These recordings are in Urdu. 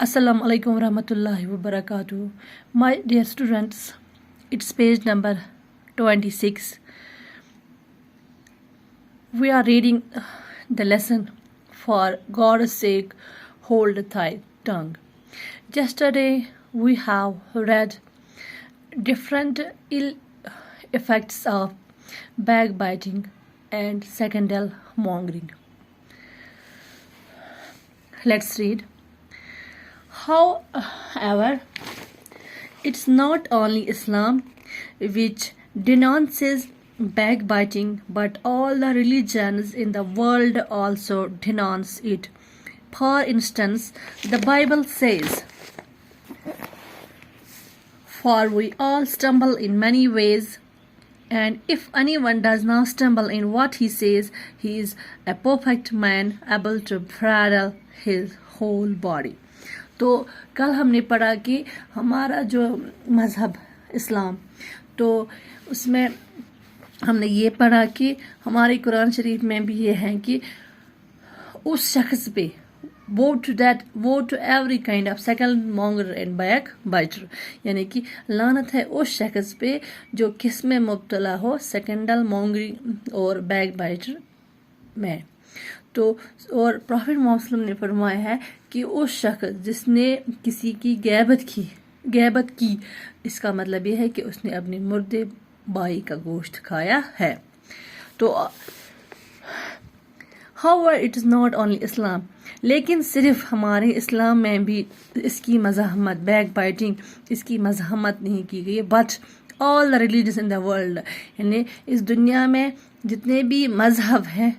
Assalamu alaikum warahmatullahi wabarakatuh. My dear students, it's page number 26. We are reading the lesson for God's sake, hold thy tongue. Yesterday we have read different ill effects of backbiting and scandal mongering. Let's read. However, it's not only Islam which denounces backbiting, but all the religions in the world also denounce it. For instance, the Bible says, "For we all stumble in many ways, and if anyone does not stumble in what he says, he is a perfect man, able to bridle his whole body." تو کل ہم نے پڑھا کہ ہمارا جو مذہب اسلام، تو اس میں ہم نے یہ پڑھا کہ ہمارے قرآن شریف میں بھی یہ ہے کہ اس شخص پہ وہ to every kind of scandal monger and backbiter, یعنی کہ لعنت ہے اس شخص پہ جو کس میں مبتلا ہو، سیکنڈل مونگری اور بیک بائٹر میں. تو اور پروفٹ محمد صلی اللہ علیہ وسلم نے فرمایا ہے کہ اس شخص جس نے کسی کی غیبت کی، اس کا مطلب یہ ہے کہ اس نے اپنے مردے بھائی کا گوشت کھایا ہے. تو however it is not only Islam، لیکن صرف ہمارے اسلام میں بھی اس کی مزاحمت، بیک بائٹنگ، اس کی مزاحمت نہیں کی گئی، but all the religions in the world، یعنی اس دنیا میں جتنے بھی مذہب ہیں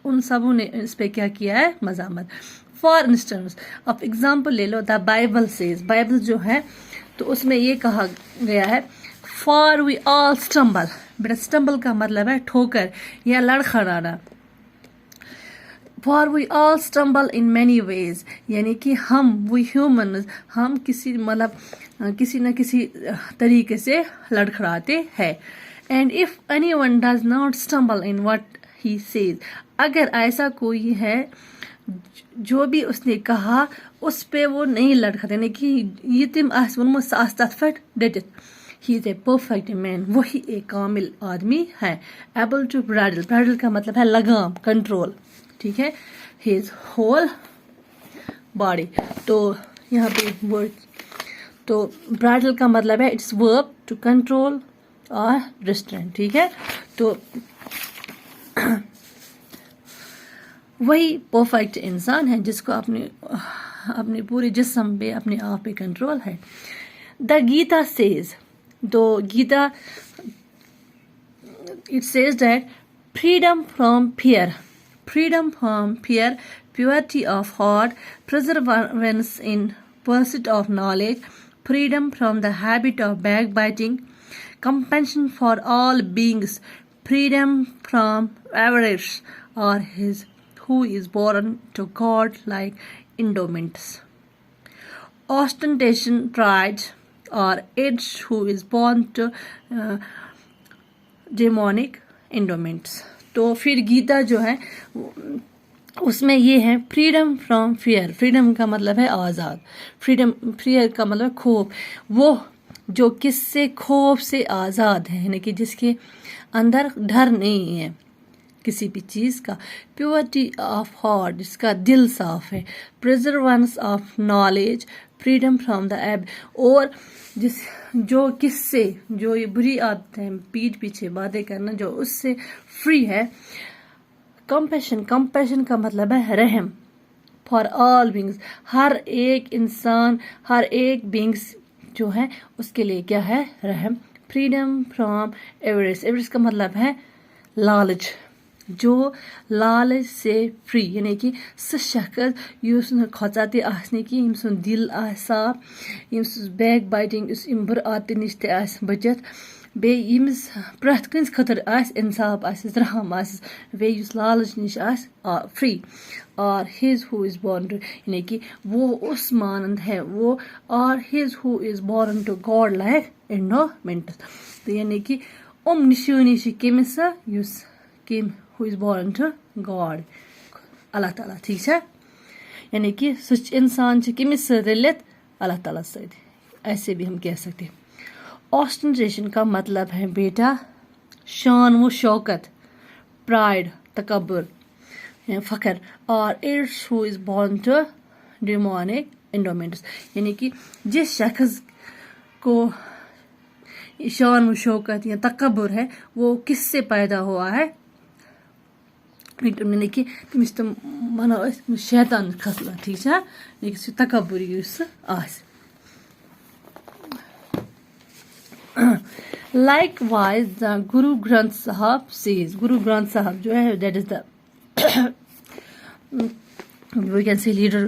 ان سبوں نے اس پہ کیا کیا ہے، مزاحمت. فار انسٹنس اب ایگزامپل لے لو، دا بائبل سیز، بائبل جو ہے تو اس میں یہ کہا گیا ہے فار وی آل اسٹمبل. بیٹا اسٹمبل کا مطلب ہے ٹھوکر یا لڑکھڑانا. For we all اسٹمبل in many ways, یعنی کہ وی ہیومنز، ہم کسی نہ کسی طریقے سے لڑکھڑاتے ہیں. And if anyone does not stumble in what he says, اگر ایسا کوئی ہے جو بھی اس نے کہا اس پہ وہ نہیں لڑکھاتے، یعنی کہ یہ تم آس ونمت سہ آس تتھ پٮ۪ٹھ ڈٹتھ، ہی از اے پرفیکٹ مین، وہی ایک کامل آدمی ہے. ایبل ٹو برائڈل کا مطلب ہے لگام، کنٹرول، ٹھیک ہے، ہز ہول باڈی. تو یہاں پہ ورڈ، تو برائڈل کا مطلب ہے اٹس ورب ٹو کنٹرول اور ریسٹرین، ٹھیک ہے. تو وہی پرفیکٹ انسان ہے جس کو اپنے پورے جسم پہ، اپنے آپ پہ کنٹرول ہے. دا گیتا سیز، تو Gita it says that freedom from fear, purity of heart, perseverance in pursuit of knowledge, freedom from the habit of backbiting, compassion for all beings, freedom from avarice, or his who is born to God-like endowments, ostentation, pride, or it who is born to demonic endowments. تو پھر گیتا جو ہے اس میں یہ ہے فریڈم فرام فیئر. فریڈم کا مطلب ہے آزاد، فیئر کا مطلب ہے خوف. وہ جو کس سے، خوف سے آزاد ہے، یعنی کہ جس کے اندر ڈر نہیں ہے کسی بھی چیز کا. پیورٹی آف ہارٹ، جس کا دل صاف ہے. Preservance of knowledge, freedom from the ایب، اور جو کس سے، جو یہ بری عادتیں ہیں، پیٹھ پیچھے باتیں کرنا، جو اس سے فری ہے. کمپیشن کا مطلب ہے رحم. فار آل بینگز، ہر ایک انسان، ہر ایک بینگز جو ہے اس کے لیے کیا ہے، رحم. فریڈم فرام ایوریس کا مطلب ہے لالچ، جو لالچ سے فری، یعنی کہ سہ شخص یس کھوژاتے آسنے کی یم سن دل صاف، یم بیک بائٹنگ، اس بر عادتہ نش تہ بچت، بیٚیہِ ییٚمِس پرٛٮ۪تھ کٲنٛسہِ خٲطرٕ آسہِ انصاف آسٮ۪س، رحم آسٮ۪س، بیٚیہِ یُس لالچ نش آسہِ فری. اور his who is born to, یعنی کہ وہ اس مانند ہے، وہ اور his who is born to godlike endowments. تو یعنی کہ نشٲنی چھِ کٔمِس سا، یُس کٔمۍ who is born to God, اللہ تعالیٰ، ٹھیک ہے. یعنی کہ سچ انسان کمس سے رلت اللہ تعالیٰ سے. ایسے بھی ہم کہہ سکتے ہیں. آسٹنٹیشن کا مطلب ہے بیٹا شان و شوکت, پرائڈ, تکبر, فخر. اور its who is born to demonic endowments, یعنی کہ جس شخص کو شان و شوکت یا تکبر ہے وہ کس سے پیدا ہوا ہے, یعنی کہ تمس تم ونو شیطان خصلہ. ٹھیک ہے, لیکن سہ تکبر یس آسہِ. Likewise the Guru Granth Sahib says, Guru Granth Sahib جو ہے that is the we can see leader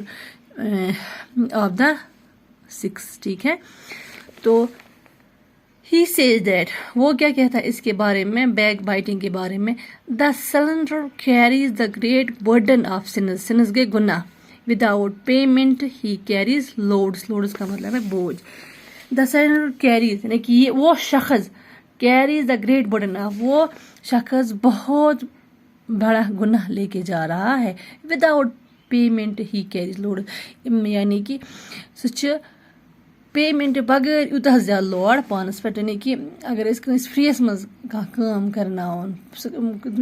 of the Sikhs. ٹھیک ہے, تو ہی سیز دیٹ, وہ کیا کہتا ہے اس کے بارے میں, بیک بائٹنگ کے بارے میں, the slander carries the great burden of sins, sins کے گناہ, وداؤٹ پیمنٹ ہی کیریز لوڈس, لوڈس کا مطلب ہے بوجھ. دا سلنڈر کیریز یعنی کہ یہ وہ شخص, carries the great burden of, وہ شخص بہت بڑا گناہ لے کے جا رہا ہے, وداؤٹ پیمنٹ ہی کیریز لوڈ, یعنی کہ سہ پیمنٹ بغیر یوتاہ زیادہ لوڈ پانس پہ. یعنی کہ اگر اس فریس مز کام کرناون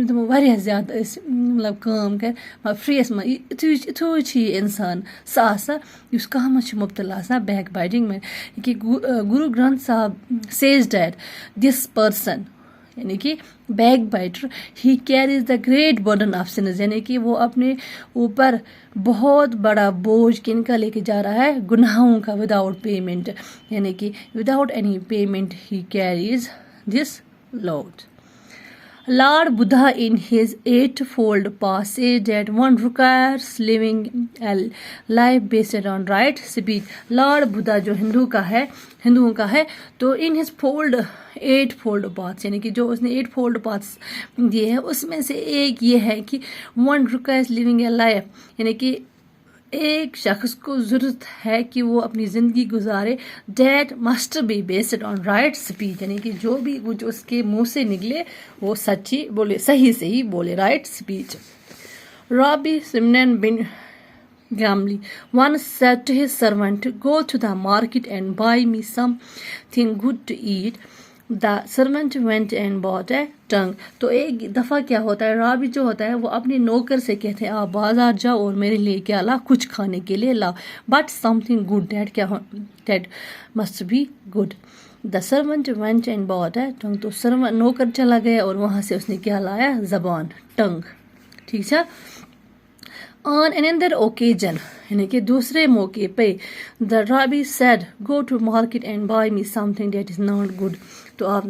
دمو واریاہ زیادہ مطلب کام کر فریس مز یتھُے انسان سہ آسان اس کتھ مز مبتلا آسان بیک بائٹنگ میں. کہ گرو Granth Sahib says that this person یعنی کہ backbiter he carries the great burden of sins, یعنی کہ وہ اپنے اوپر بہت بڑا بوجھ کن کا لے کے جا رہا ہے, گناہوں کا, وداؤٹ پیمنٹ, یعنی کہ without any payment he carries this load. Lord Buddha in his eightfold path says that one requires living a life based on right speech. Lord Buddha جو ہندوؤں کا ہے, تو in his eightfold paths یعنی کہ جو اس نے 8 fold paths دیے ہیں اس میں سے ایک یہ ہے کہ one requires living a life, یعنی کہ ایک شخص کو ضرورت ہے کہ وہ اپنی زندگی گزارے that must be based on right speech, یعنی کہ جو بھی جو اس کے منہ سے نکلے وہ سچی بولے, صحیح سے ہی بولے, right speech. Rabi سمنن bin Gamli once said to his servant, go to the market and buy me something good to eat. The servant went and bought a tongue. تو ایک دفعہ کیا ہوتا ہے, رابی جو ہوتا ہے وہ اپنے نوکر سے کہتے ہیں آپ بازار جاؤ اور میرے لیے کیا لا, کچھ کھانے کے لیے لا, but something good, that must be good. The servant went and bought a tongue. تو سرونٹ نوکر چلا گیا اور وہاں سے اس نے کیا لایا, زبان, ٹنگ. ٹھیک ہے. On another occasion یعنی کہ دوسرے موقع پہ the rabbi said go to market and buy me something that is not good. تو آپ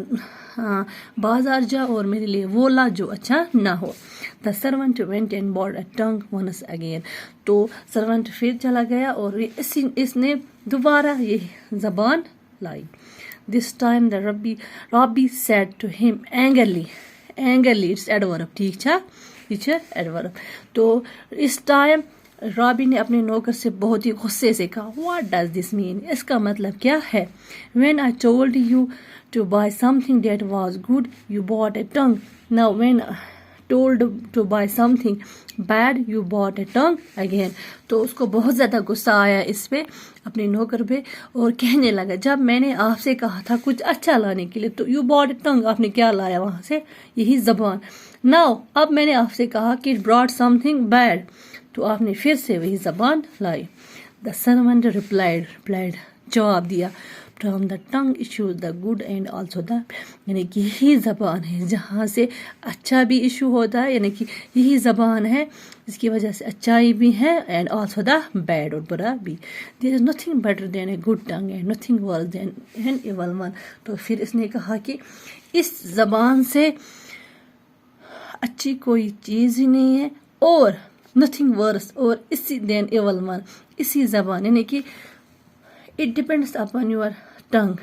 بازار جاؤ اور میرے لیے وہ لا جو اچھا نہ ہو. The servant went and bought a tongue once again. تو سرونٹ پھر چلا گیا اور اس نے دوبارہ یہ زبان لائی. This time the rabbi said to him angrily it's adverb. ٹھیک ہے, یہ ہے ایڈورب. تو اس ٹائم رابی نے اپنے نوکر سے بہت ہی غصے سے کہا, واٹ ڈز دس مین, اس کا مطلب کیا ہے. When I told you to buy something that was good you bought a tongue. Now when told to buy something bad you bought a tongue again. تو اس کو بہت زیادہ غصہ آیا اس پہ, اپنے نوکر پہ, اور کہنے لگا جب میں نے آپ سے کہا تھا کچھ اچھا لانے کے لیے تو یو باٹ اے ٹنگ, آپ نے کیا لایا وہاں سے, یہی زبان. ناؤ اب میں نے آپ سے کہا کہ براٹ سم تھنگ بیڈ, تو آپ نے پھر سے وہی زبان لائی. دا سرونٹ ریپلائڈ جواب دیا, from the tongue issues the good and also دا, یعنی کہ یہی زبان ہے جہاں سے اچھا بھی ایشو ہوتا ہے, یعنی کہ یہی زبان ہے جس کی وجہ سے اچھائی بھی ہے اینڈ آلسو دا بیڈ, اور برا بھی. There is nothing better than a good tongue and nothing worse than an evil one. تو پھر اس نے کہا کہ اس زبان سے اچھی کوئی چیز ہی نہیں ہے, اور نتھنگ ورس, اور اسی دین ایول ون, اسی زبان, یعنی کہ it depends upon your tongue.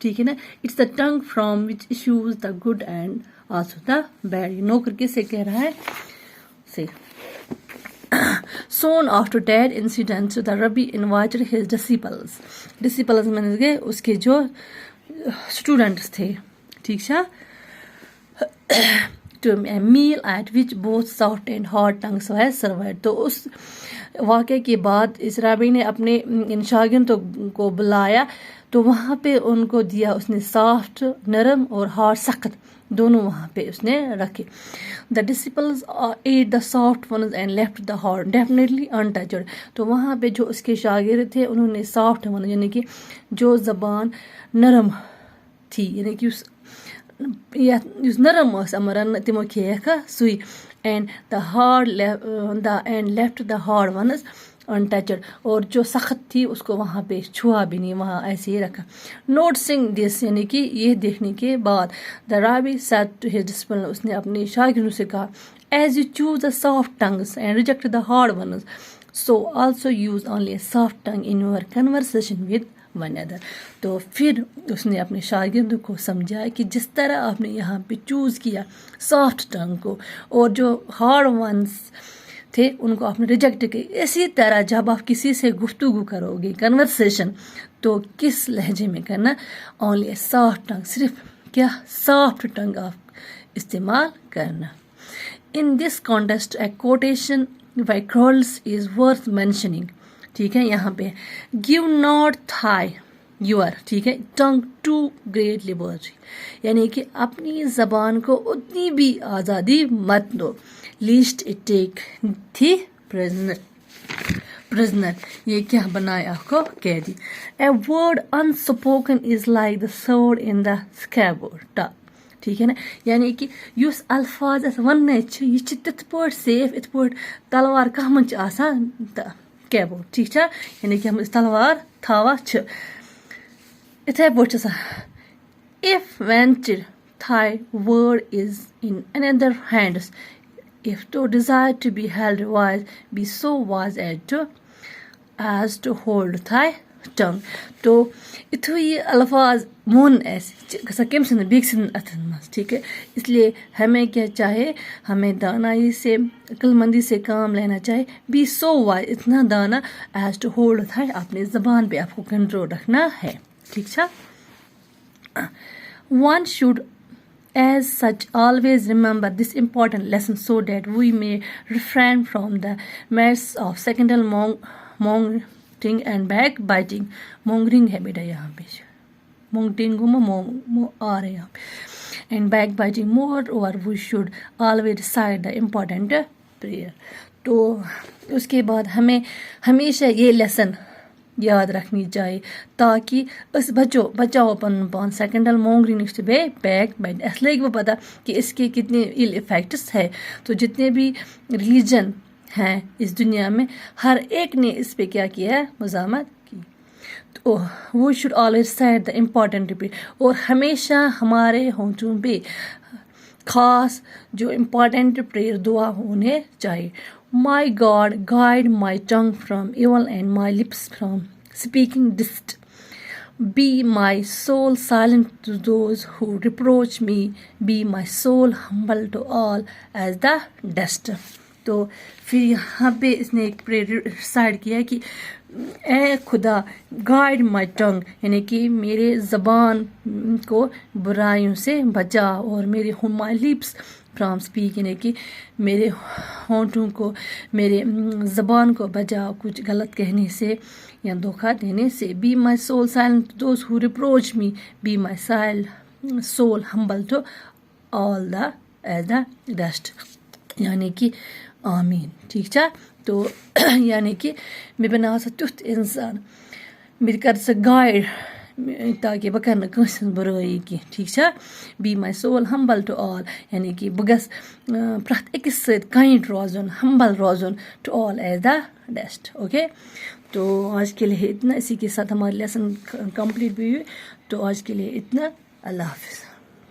ٹھیک ہے نا. It's the tongue from which issues the good and also the bad. یہ نوکر کس سے کہہ رہا ہے, سے. Soon after that incident, the rabbi invited his disciples. Disciples means گئے اس کے جو اسٹوڈنٹس تھے, ٹھیک ہے, to a meal at which both soft and hard tongues were served. تو اس واقعے کے بعد اس رابی نے اپنے ان شاگردوں کو بلایا تو وہاں پہ ان کو دیا اس نے سافٹ نرم اور ہارڈ سخت دونوں وہاں پہ اس نے رکھے. The disciples ate the soft ones and left the hard definitely untouched. تو وہاں پہ جو اس کے شاگرد تھے انہوں نے سافٹ ون یعنی کہ جو زبان نرم تھی یعنی کہ یُس نرم ٲس یِمن تِمو کھیٚیَکھ سُے and the hard the end left the hard ones untouched اور جو سخت تھی اس کو وہاں پہ چھوا بھی نہیں وہاں ایسے ہی رکھا. نوٹسنگ دس یعنی کہ یہ دیکھنے کے بعد the rabbi said to his discipline اس نے اپنے شاگردوں سے کہا as you choose the soft tongues and reject the hard ones so also use only a soft tongue in your conversation with one other. تو پھر اس نے اپنے شاگردوں کو سمجھایا کہ جس طرح آپ نے یہاں پہ چوز کیا سافٹ ٹنگ کو اور جو ہارڈ ونز تھے ان کو آپ نے ریجیکٹ کیا اسی طرح جب آپ کسی سے گفتگو کرو گے کنورسیشن تو کس لہجے میں کرنا اونلی اے سافٹ ٹنگ صرف کیا سافٹ ٹنگ آپ استعمال کرنا. In this context a quotation by Croll's is worth mentioning. ٹھیک ہے یہاں پہ گیو ناٹ تھائی یور ٹھیک ہے ٹنگ ٹو گریٹ لبرٹی یعنی کہ اپنی زبان کو اتنی بھی آزادی مت دو لیسٹ اٹ ٹیک تھی پرزنر یہ کیا بنائے آپ کو قیدی. A word unspoken is like the sword in the scabbard. ٹھیک ہے نا یعنی کہ یُس الفاظ اَسہِ وَننے چھِ یہِ چھِ تِتھ پٲٹھۍ سیف یِتھ پٲٹھۍ تلوار کَتھ منٛز چھِ آسان تہٕ کیبورڈ ٹھیک چھا یعنی کہ ہم أسۍ تلوار تھاوان چھِ یِتھَے پٲٹھۍ چھِ آسان if venture Thai word is in another hands if to desire to be held wise be so wise as to hold thy tongue. تو یِتھُے یہ الفاظ مون اَسہِ گژھان کٔمۍ سٕنٛدِ بیٚکہِ سٕنٛدٮ۪ن اَتھَن منٛز ٹھیک ہے اس لیے ہمیں کیا چاہے ہمیں دانائی سے عقل مندی سے کام لینا چاہے بی سو وائز اتنا دانا ایز ٹو ہولڈ تھائی اپنے زبان پہ آپ کو کنٹرول رکھنا ہے. ٹھیک چھا one should as such always remember this important lesson so that we may refrain from the merits of secondary mongering and backbiting. mongering ہے بیٹا یہاں پہ mongering آ رہے یہاں پہ and backbiting. moreover we should always recite the important prayer. تو اس کے بعد ہمیں ہمیشہ یہ لیسن یاد رکھنی چاہیے تاکہ اس بچاؤ پن پان سیکنڈل مونگرنگ نش بیٚیہِ بیک بائٹ. اس لگی وہ پتہ کہ اس کے کتنے ایل افیکٹس ہے. تو جتنے بھی ریلیجن ہیں اس دنیا میں ہر ایک نے اس پہ کیا کیا ہے مزاحمت کی. تو وہ should always set the important repeat اور ہمیشہ ہمارے ہونٹوں پہ خاص جو امپورٹنٹ پریئر دعا ہونے چاہیے. My God, guide my tongue from evil and my lips from speaking deceit. Be my soul silent to those who reproach me. Be my soul humble to all as the dust. تو پھر یہاں پہ اس نے ایک پریئر ریسائٹ کیا کہ اے خدا گائیڈ مائی ٹنگ یعنی کہ میرے زبان کو برائیوں سے بچا اور میرے مائی لپس فرام اسپیک یعنی کہ میرے ہونٹوں کو میرے زبان کو بچا کچھ غلط کہنے سے یا دھوکہ دینے سے. Be my soul silent those who reproach me be my soul humble to all as the دا ڈسٹ یعنی کہ آمین. ٹھیک چھا تو یعنی کہ مےٚ بناو سا تیُتھ اِنسان مےٚ کر سا گایڈ تاکہ بہٕ کَرٕ نہٕ کٲنٛسہِ ہٕنٛز بُرٲیی کینٛہہ. ٹھیک چھا be my soul humble to all یعنی کہ بہٕ گژھٕ پرٛٮ۪تھ أکِس سۭتۍ کایِنٛڈ روزُن ہمبل روزُن to all as the dust. Okay تو آج کے لیے اتنا. اسی کے ساتھ ہمارا لیسن کمپلیٹ بھی ہوئی. تو آج کے لیے اتنا. اللہ حافظ.